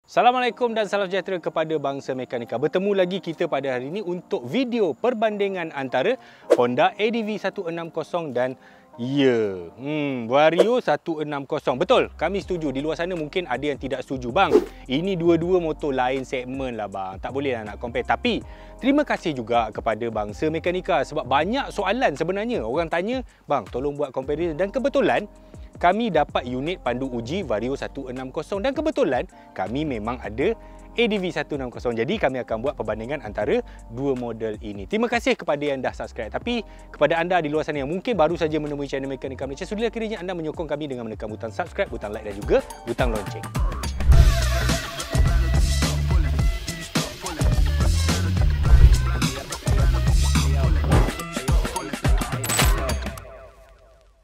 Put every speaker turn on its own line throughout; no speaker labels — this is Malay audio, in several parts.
Assalamualaikum dan salam sejahtera kepada bangsa mekanika. Bertemu lagi kita pada hari ini untuk video perbandingan antara Honda ADV 160 dan Vario 160. Betul, kami setuju. Di luar sana mungkin ada yang tidak setuju. Bang, ini dua-dua motor lain segmen lah bang. Tak boleh lah nak compare. Tapi terima kasih juga kepada bangsa mekanika sebab banyak soalan sebenarnya. Orang tanya, bang tolong buat comparison. Dan kebetulan kami dapat unit pandu uji Vario 160 dan kebetulan kami memang ada ADV 160. Jadi kami akan buat perbandingan antara dua model ini. Terima kasih kepada yang dah subscribe. Tapi kepada anda di luar sana yang mungkin baru saja menemui channel Mekanika Malaysia, sudilah kiranya anda menyokong kami dengan menekan butang subscribe, butang like dan juga butang lonceng.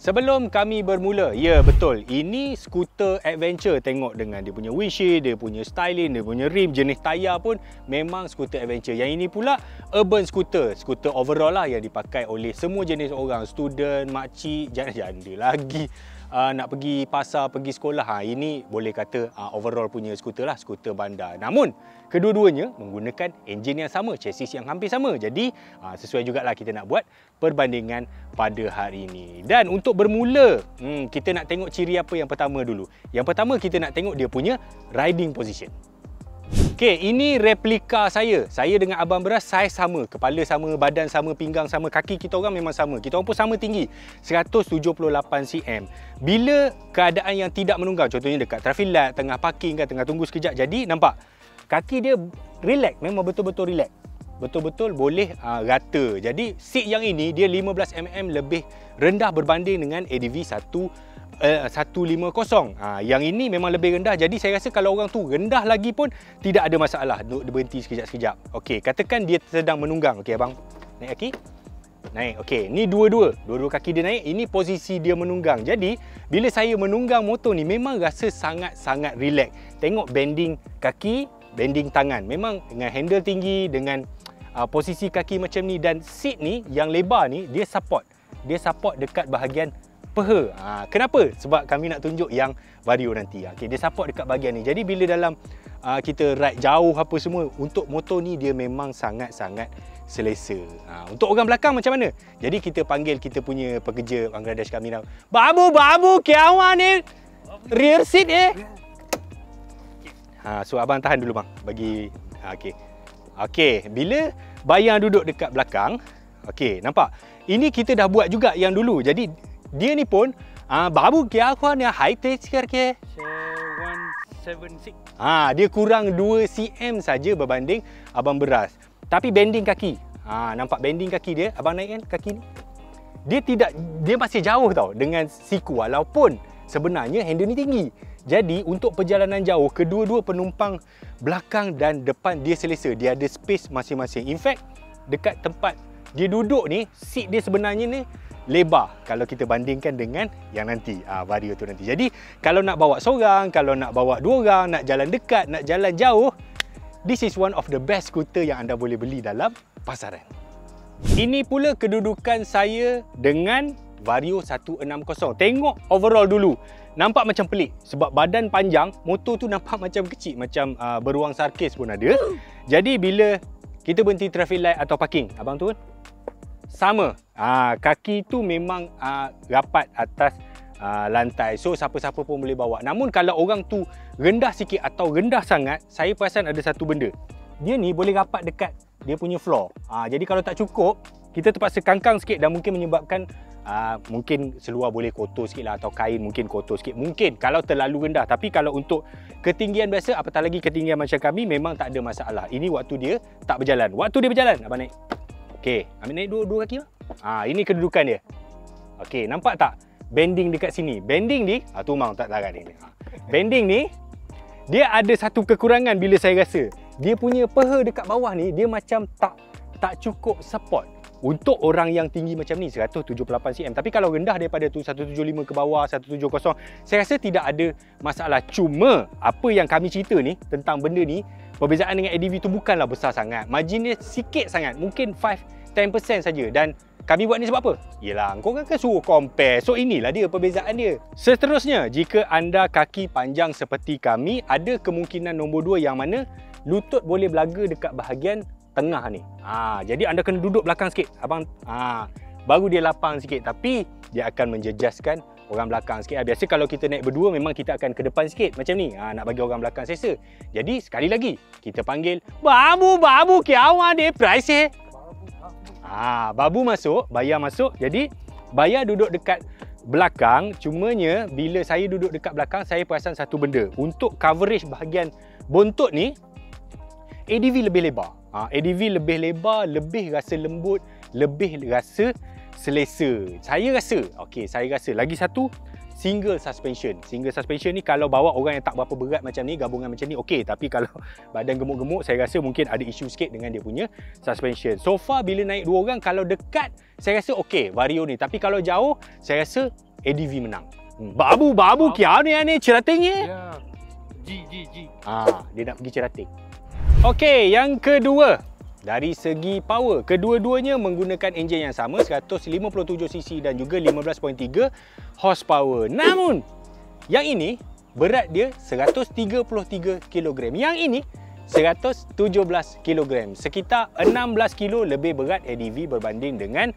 Sebelum kami bermula, ya betul, ini skuter adventure. Tengok dengan dia punya windshield, dia punya styling, dia punya rim, jenis tayar pun memang skuter adventure. Yang ini pula urban scooter, skuter overall lah yang dipakai oleh semua jenis orang, student, makcik, janda lagi. Nak pergi pasar, pergi sekolah, ini boleh kata overall punya skuter lah, skuter bandar. Namun kedua-duanya menggunakan enjin yang sama, chassis yang hampir sama. Jadi sesuai jugalah kita nak buat perbandingan pada hari ini. Dan untuk bermula, kita nak tengok ciri apa yang pertama dulu. Yang pertama kita nak tengok dia punya riding position. Okey, ini replika saya. Saya dengan Abang Beras saiz sama, kepala sama, badan sama, pinggang sama, kaki kita orang memang sama. Kita orang pun sama tinggi, 178 cm. Bila keadaan yang tidak menunggang, contohnya dekat traffic light, tengah parking kan, tengah tunggu sekejap, jadi nampak kaki dia relax, memang betul-betul relax. Betul-betul boleh rata. Jadi seat yang ini dia 15 mm lebih rendah berbanding dengan ADV 150. Yang ini memang lebih rendah. Jadi saya rasa kalau orang tu rendah lagi pun tidak ada masalah untuk berhenti sekejap-sekejap. Okey, katakan dia sedang menunggang. Okey abang, naik kaki. Naik. Okey, ni dua-dua kaki dia naik. Ini posisi dia menunggang. Jadi bila saya menunggang motor ni memang rasa sangat-sangat relax. Tengok bending kaki, bending tangan. Memang dengan handle tinggi, dengan posisi kaki macam ni, dan seat ni yang lebar ni dia support dekat bahagian peha. Kenapa? Sebab kami nak tunjuk yang Vario nanti. Okay, dia support dekat bahagian ni. Jadi bila dalam kita ride jauh apa semua, untuk motor ni dia memang sangat-sangat selesa. Untuk orang belakang macam mana? Jadi kita panggil kita punya pekerja Bangladesh kami nak, Babu, kiawan ni rear seat so abang tahan dulu bang. Bagi Okey, bila bayang duduk dekat belakang, okey, nampak? Ini kita dah buat juga yang dulu. Jadi dia ni pun babu kia aku ni high tech sikit ke 176. Dia kurang 2 cm saja berbanding Abang Beras. Tapi bending kaki. Nampak bending kaki dia, abang naik kan kaki ni. Dia masih jauh tau dengan siku, walaupun sebenarnya handle ni tinggi. Jadi untuk perjalanan jauh, kedua-dua penumpang belakang dan depan dia selesa. Dia ada space masing-masing. In fact, dekat tempat dia duduk ni, seat dia sebenarnya ni lebar kalau kita bandingkan dengan yang nanti, Vario tu nanti. Jadi kalau nak bawa seorang, kalau nak bawa dua orang, nak jalan dekat, nak jalan jauh, this is one of the best scooter yang anda boleh beli dalam pasaran. Ini pula kedudukan saya dengan Vario 160. Tengok overall dulu. Nampak macam pelik sebab badan panjang, motor tu nampak macam kecil, macam beruang sarkis pun ada. Jadi bila kita berhenti traffic light atau parking, abang tu kan sama. Kaki tu memang rapat atas lantai. So siapa-siapa pun boleh bawa. Namun kalau orang tu rendah sikit atau rendah sangat, saya perasan ada satu benda. Dia ni boleh rapat dekat dia punya floor. Jadi kalau tak cukup, kita terpaksa kangkang sikit dan mungkin menyebabkan mungkin seluar boleh kotor sikit lah, atau kain mungkin kotor sikit. Mungkin kalau terlalu rendah. Tapi kalau untuk ketinggian biasa, apatah lagi ketinggian macam kami, memang tak ada masalah. Ini waktu dia tak berjalan. Waktu dia berjalan, abang naik. Okey, ambil naik dua kaki lah. Ini kedudukan dia. Okey, nampak tak? Bending dekat sini. Bending ni, tu memang tak tarat ni. Bending ni, dia ada satu kekurangan bila saya rasa. Dia punya peha dekat bawah ni, dia macam tak cukup support. Untuk orang yang tinggi macam ni, 178 cm. Tapi kalau rendah daripada tu, 175 ke bawah, 170, saya rasa tidak ada masalah. Cuma, apa yang kami cerita ni, tentang benda ni, perbezaan dengan ADV tu bukanlah besar sangat. Margin dia sikit sangat. Mungkin 5-10% saja. Dan kami buat ni sebab apa? Yelah, kau kan suruh compare. So inilah dia perbezaan dia. Seterusnya, jika anda kaki panjang seperti kami, ada kemungkinan nombor 2 yang mana lutut boleh belaga dekat bahagian tengah ni. Jadi anda kena duduk belakang sikit. Abang baru dia lapang sikit, tapi dia akan menjejaskan orang belakang sikit. Biasa kalau kita naik berdua memang kita akan ke depan sikit macam ni. Nak bagi orang belakang selesa. Jadi sekali lagi kita panggil babu kya hua de price hai. Babu masuk, bayar masuk. Jadi bayar duduk dekat belakang. Cumanya bila saya duduk dekat belakang, saya perasan satu benda. Untuk coverage bahagian bontot ni, ADV lebih lebar. ADV lebih lebar, lebih rasa lembut, lebih rasa selesa. Saya rasa. Lagi satu, single suspension. Single suspension ni kalau bawa orang yang tak berapa berat macam ni, gabungan macam ni, okey. Tapi kalau badan gemuk-gemuk, saya rasa mungkin ada isu sikit dengan dia punya suspension. So far, bila naik 2 orang, kalau dekat, saya rasa okey Vario ni. Tapi kalau jauh, saya rasa ADV menang. Babu, kya ni Cerating ni?
Ya. G.
Dia nak pergi Cerating. Okey, yang kedua. Dari segi power, kedua-duanya menggunakan enjin yang sama, 157cc dan juga 15.3 horsepower. Namun, yang ini berat dia 133 kg. Yang ini 117 kg. Sekitar 16 kg lebih berat ADV berbanding dengan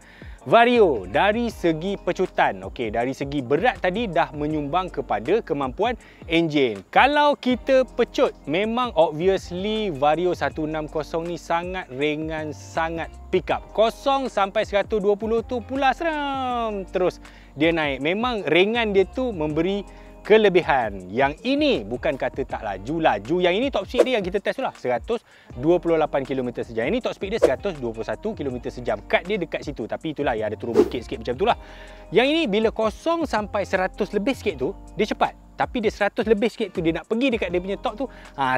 Vario. Dari segi pecutan, okey, dari segi berat tadi dah menyumbang kepada kemampuan enjin. Kalau kita pecut, memang obviously Vario 160 ni sangat ringan, sangat pick up. 0 sampai 120 tu pula seram. Terus dia naik. Memang ringan dia tu memberi kelebihan. Yang ini bukan kata tak laju. Yang ini top speed dia yang kita test tu lah, 128 km sejam. Ini top speed dia 121 km sejam. Cut dia dekat situ. Tapi itulah yang ada turun bukit sikit macam itulah. Yang ini bila 0 sampai 100 lebih sikit tu, dia cepat. Tapi dia 100 lebih sikit tu, dia nak pergi dekat dia punya top tu,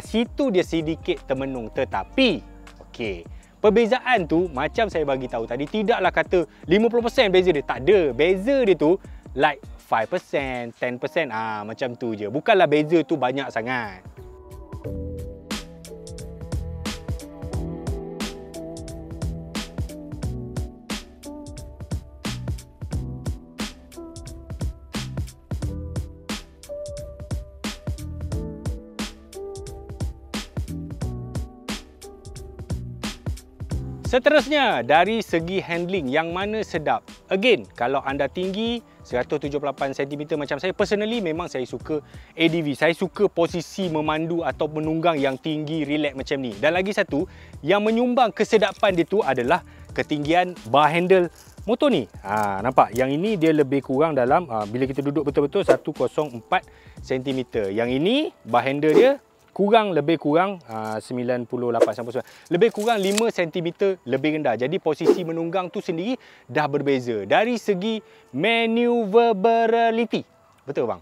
situ dia sedikit termenung. Tetapi, okey, perbezaan tu macam saya bagi tahu tadi, tidaklah kata 50% beza dia. Tak ada. Beza dia tu like 5%, 10%, macam tu je. Bukanlah beza tu banyak sangat. Seterusnya, dari segi handling, yang mana sedap. Again, kalau anda tinggi 178 cm macam saya, personally memang saya suka ADV. Saya suka posisi memandu atau menunggang yang tinggi, relax macam ni. Dan lagi satu, yang menyumbang kesedapan dia tu adalah ketinggian bar handle motor ni. Nampak? Yang ini dia lebih kurang dalam, bila kita duduk betul-betul, 104 cm. Yang ini, bar handle dia lebih kurang 98 sampai 9. Lebih kurang 5 cm lebih rendah. Jadi posisi menunggang tu sendiri dah berbeza. Dari segi maneuverability. Betul bang?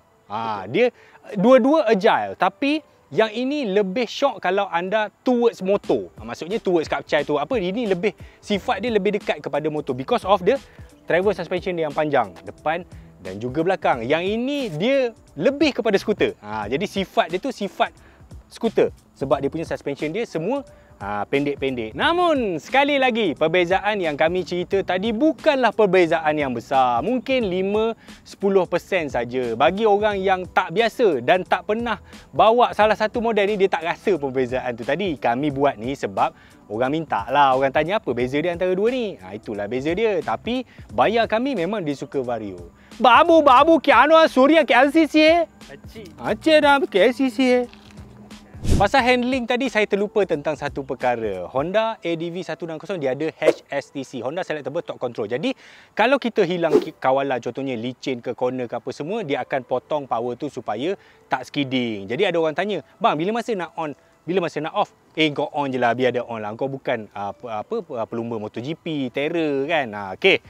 Dia dua-dua agile, tapi yang ini lebih shock kalau anda towards motor. Maksudnya towards kapcai tu apa, ini lebih sifat dia lebih dekat kepada motor because of the travel suspension dia yang panjang depan dan juga belakang. Yang ini dia lebih kepada skuter. Jadi sifat dia tu sifat skuter sebab dia punya suspension dia semua pendek-pendek. Namun sekali lagi, perbezaan yang kami cerita tadi bukanlah perbezaan yang besar. Mungkin 5-10% saja. Bagi orang yang tak biasa dan tak pernah bawa salah satu model ni, dia tak rasa perbezaan tu tadi. Kami buat ni sebab orang minta lah. Orang tanya apa beza dia antara dua ni. Itulah beza dia. Tapi bayar kami memang dia suka Vario. Babu kya ano Surya ke LCC Aceh dah ke LCC. Pasal handling tadi, saya terlupa tentang satu perkara. Honda ADV 160 dia ada HSTC, Honda Selectable Torque Control. Jadi kalau kita hilang kawalan, contohnya licin ke corner ke apa semua, dia akan potong power tu supaya tak skidding. Jadi ada orang tanya, bang bila masa nak on, bila masa nak off? Kau on je lah, biar dia on lah. Kau bukan pelumba MotoGP, terror kan. Okey.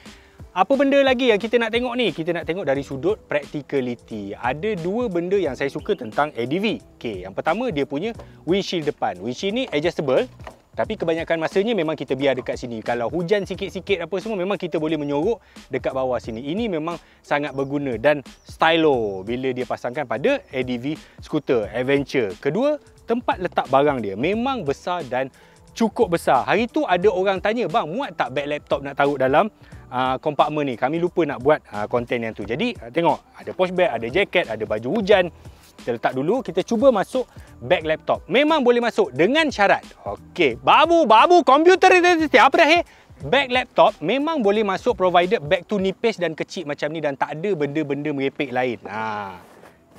Apa benda lagi yang kita nak tengok ni? Kita nak tengok dari sudut practicality. Ada dua benda yang saya suka tentang ADV. Okey, yang pertama dia punya windshield depan. Windshield ni adjustable, tapi kebanyakan masanya memang kita biar dekat sini. Kalau hujan sikit-sikit apa semua, memang kita boleh menyorok dekat bawah sini. Ini memang sangat berguna dan stylo bila dia pasangkan pada ADV skuter adventure. Kedua, tempat letak barang dia memang besar dan cukup besar. Hari tu ada orang tanya, bang muat tak beg laptop nak taruh dalam kompartmen ni. Kami lupa nak buat konten yang tu. Jadi tengok, ada posh bag, ada jaket, ada baju hujan. Kita letak dulu, kita cuba masuk beg laptop. Memang boleh masuk dengan syarat. Okey, babu komputer apa dah beg laptop memang boleh masuk provided beg tu nipis dan kecil macam ni dan tak ada benda-benda merepek lain.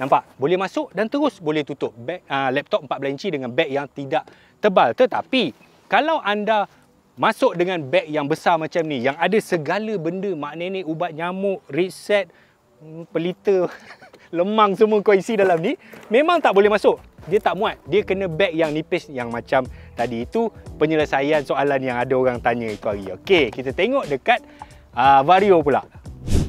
Nampak? Boleh masuk dan terus boleh tutup. Beg laptop 14 inci dengan beg yang tidak tebal. Tetapi kalau anda masuk dengan beg yang besar macam ni, yang ada segala benda, mak nenek, ubat nyamuk, reset, pelita, lemang semua kau isi dalam ni, memang tak boleh masuk. Dia tak muat. Dia kena beg yang nipis yang macam tadi. Itu penyelesaian soalan yang ada orang tanya itu hari. Okey, kita tengok dekat Vario pula.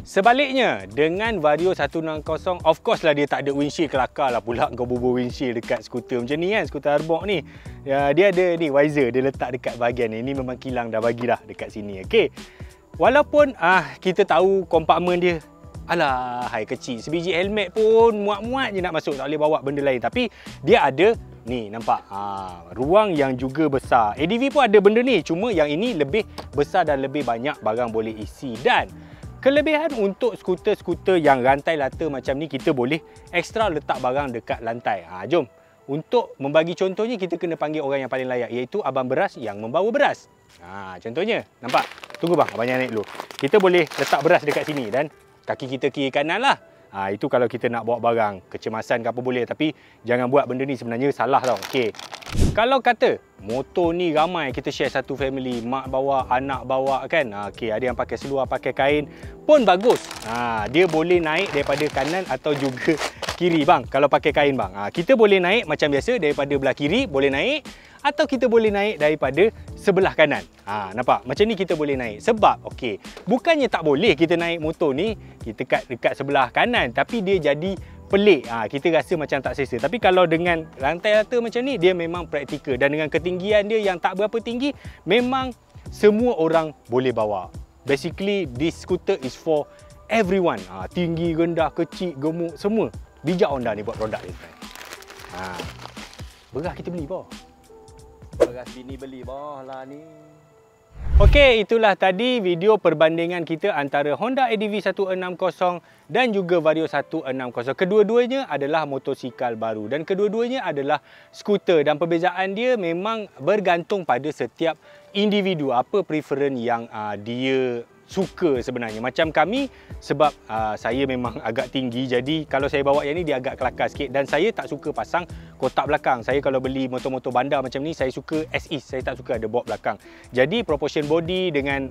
Sebaliknya, dengan Vario 160, of course lah dia tak ada windshield. Kelakar lah pula kau bubuh windshield dekat skuter macam ni kan, skuter Arbok ni. Dia ada ni visor, dia letak dekat bahagian ni. Ini memang kilang dah bagi dah dekat sini. Okey. Walaupun kita tahu kompartmen dia, alah, hai kecil. Sebiji helmet pun muat-muat je nak masuk, tak boleh bawa benda lain. Tapi dia ada ni, nampak? Ruang yang juga besar. ADV pun ada benda ni, cuma yang ini lebih besar dan lebih banyak barang boleh isi. Dan kelebihan untuk skuter-skuter yang rantai lata macam ni, kita boleh ekstra letak barang dekat lantai. Jom. Untuk membagi contohnya, kita kena panggil orang yang paling layak, iaitu abang beras yang membawa beras. Contohnya, nampak? Tunggu bang, abang naik dulu. Kita boleh letak beras dekat sini dan kaki kita kiri kanan lah. Itu kalau kita nak bawa barang, kecemasan ke apa boleh. Tapi jangan buat benda ni, sebenarnya salah tau. Okey. Kalau kata motor ni ramai, kita share satu family, mak bawa, anak bawa kan. Okey, ada yang pakai seluar, pakai kain pun bagus. Dia boleh naik daripada kanan atau juga kiri bang. Kalau pakai kain bang, kita boleh naik macam biasa daripada belah kiri, boleh naik. Atau kita boleh naik daripada sebelah kanan. Nampak? Macam ni kita boleh naik. Sebab, okey, bukannya tak boleh kita naik motor ni, kita dekat sebelah kanan. Tapi dia jadi pelik. Kita rasa macam tak selesa. Tapi kalau dengan rantai rata macam ni, dia memang praktikal. Dan dengan ketinggian dia yang tak berapa tinggi, memang semua orang boleh bawa. Basically, this scooter is for everyone. Tinggi, rendah, kecil, gemuk, semua. Bijak Honda ni buat produk ni. Berah kita beli apa?
Beras bini beli bah lah ni.
Okey, itulah tadi video perbandingan kita antara Honda ADV 160 dan juga Vario 160. Kedua-duanya adalah motosikal baru dan kedua-duanya adalah skuter, dan perbezaan dia memang bergantung pada setiap individu, apa preference yang dia suka sebenarnya. Macam kami, sebab saya memang agak tinggi, jadi kalau saya bawa yang ni dia agak kelakar sikit, dan saya tak suka pasang kotak belakang. Saya kalau beli motor-motor bandar macam ni, saya suka as is, saya tak suka ada box belakang. Jadi proportion body dengan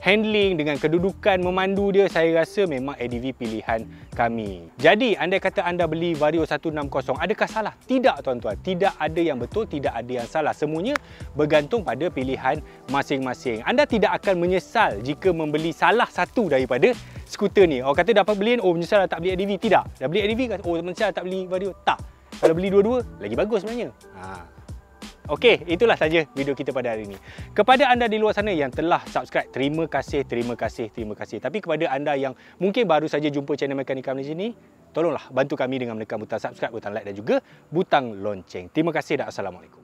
handling, dengan kedudukan memandu dia, saya rasa memang ADV pilihan kami. Jadi andai kata anda beli Vario 160, adakah salah? Tidak tuan-tuan, tidak ada yang betul, tidak ada yang salah. Semuanya bergantung pada pilihan masing-masing. Anda tidak akan menyesal jika membeli salah satu daripada skuter ni. Orang kata dapat beliin, oh menyesal tak beli ADV. Tidak. Dah beli ADV, oh menyesal tak beli Vario. Tak. Kalau beli dua-dua, lagi bagus sebenarnya. Okey, itulah saja video kita pada hari ini. Kepada anda di luar sana yang telah subscribe, terima kasih, terima kasih, terima kasih. Tapi kepada anda yang mungkin baru saja jumpa channel Mekanika Malaysia ni, tolonglah bantu kami dengan menekan butang subscribe, butang like dan juga butang lonceng. Terima kasih dan Assalamualaikum.